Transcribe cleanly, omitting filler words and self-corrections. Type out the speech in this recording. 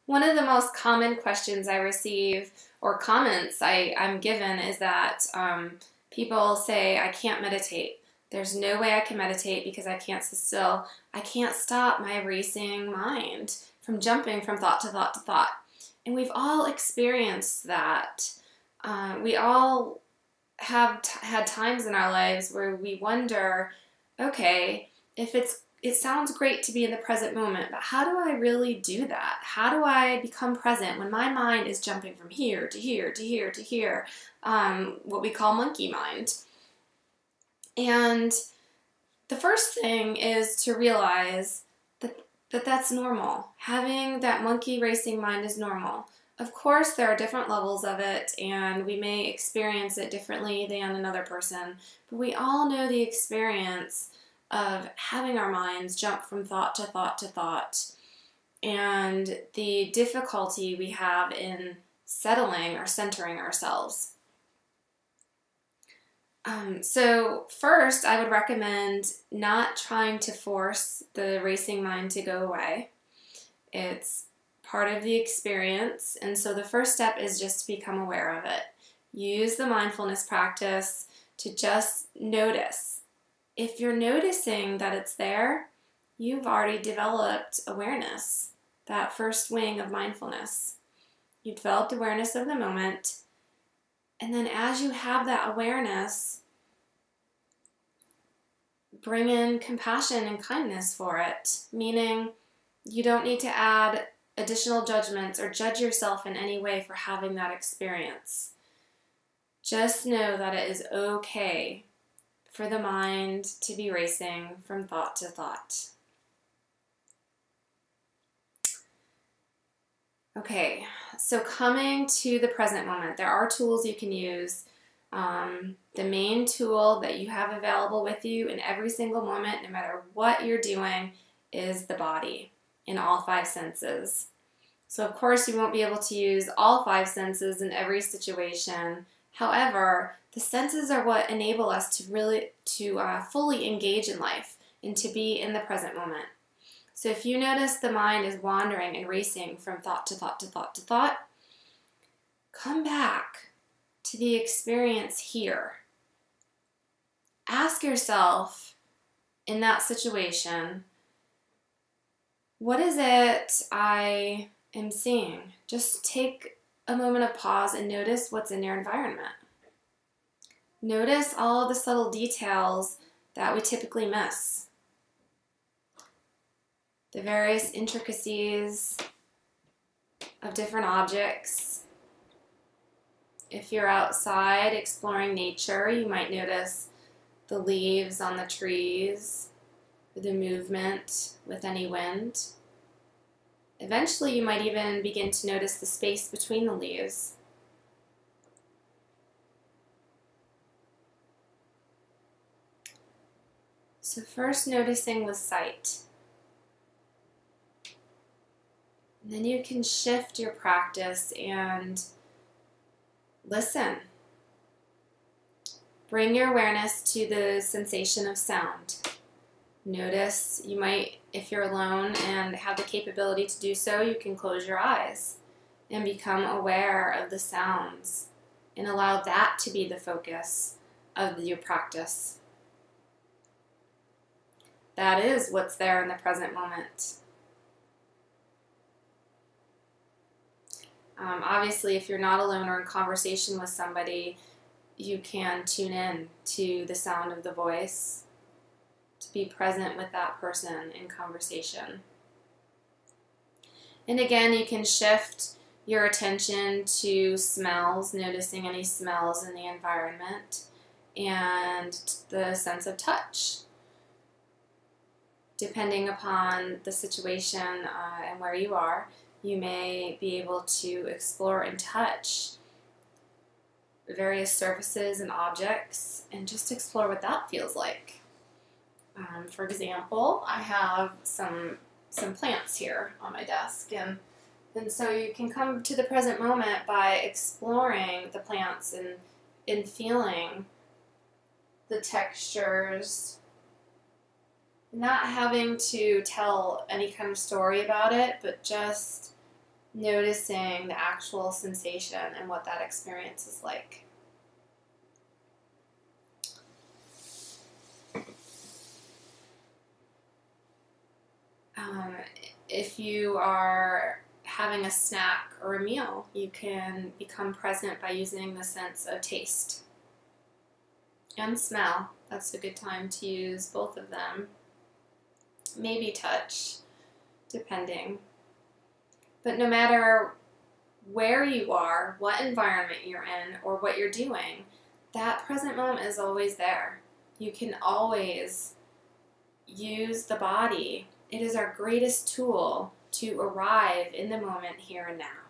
One of the most common questions I receive or comments I'm given is that people say, I can't meditate. There's no way I can meditate because I can't sit still. I can't stop my racing mind from jumping from thought to thought to thought. And we've all experienced that. We all have had times in our lives where we wonder, okay, if it sounds great to be in the present moment, but how do I really do that? How do I become present when my mind is jumping from here to here to here to here, what we call monkey mind? And the first thing is to realize that that's normal. Having that monkey racing mind is normal. Of course, there are different levels of it, and we may experience it differently than another person, but we all know the experience of having our minds jump from thought to thought to thought, and the difficulty we have in settling or centering ourselves. So first, I would recommend not trying to force the racing mind to go away. It's part of the experience, and so the first step is just to become aware of it. Use the mindfulness practice to just notice. If you're noticing that it's there, you've already developed awareness, that first wing of mindfulness. You've developed awareness of the moment, and then as you have that awareness, bring in compassion and kindness for it, meaning you don't need to add additional judgments or judge yourself in any way for having that experience. Just know that it is okay for the mind to be racing from thought to thought. Okay, so coming to the present moment, there are tools you can use. The main tool that you have available with you in every single moment, no matter what you're doing, is the body in all five senses. So of course you won't be able to use all five senses in every situation. However, the senses are what enable us to fully engage in life and to be in the present moment. So if you notice the mind is wandering and racing from thought to thought to thought to thought, come back to the experience here. Ask yourself in that situation, what is it I am seeing? Just take a moment of pause and notice what's in your environment. Notice all of the subtle details that we typically miss. The various intricacies of different objects. If you're outside exploring nature, you might notice the leaves on the trees, the movement with any wind. Eventually, you might even begin to notice the space between the leaves. So first noticing with sight. And then you can shift your practice and listen. Bring your awareness to the sensation of sound. Notice, you might, if you're alone and have the capability to do so, you can close your eyes and become aware of the sounds and allow that to be the focus of your practice. That is what's there in the present moment. Obviously, if you're not alone or in conversation with somebody, you can tune in to the sound of the voice, to be present with that person in conversation. And again, you can shift your attention to smells, noticing any smells in the environment, and the sense of touch. Depending upon the situation and where you are, you may be able to explore and touch various surfaces and objects and just explore what that feels like. For example, I have some plants here on my desk, and so you can come to the present moment by exploring the plants and feeling the textures, not having to tell any kind of story about it, but just Noticing the actual sensation and what that experience is like. If you are having a snack or a meal, you can become present by using the sense of taste and smell. That's a good time to use both of them. Maybe touch, depending. But no matter where you are, what environment you're in, or what you're doing, that present moment is always there. You can always use the body. It is our greatest tool to arrive in the moment here and now.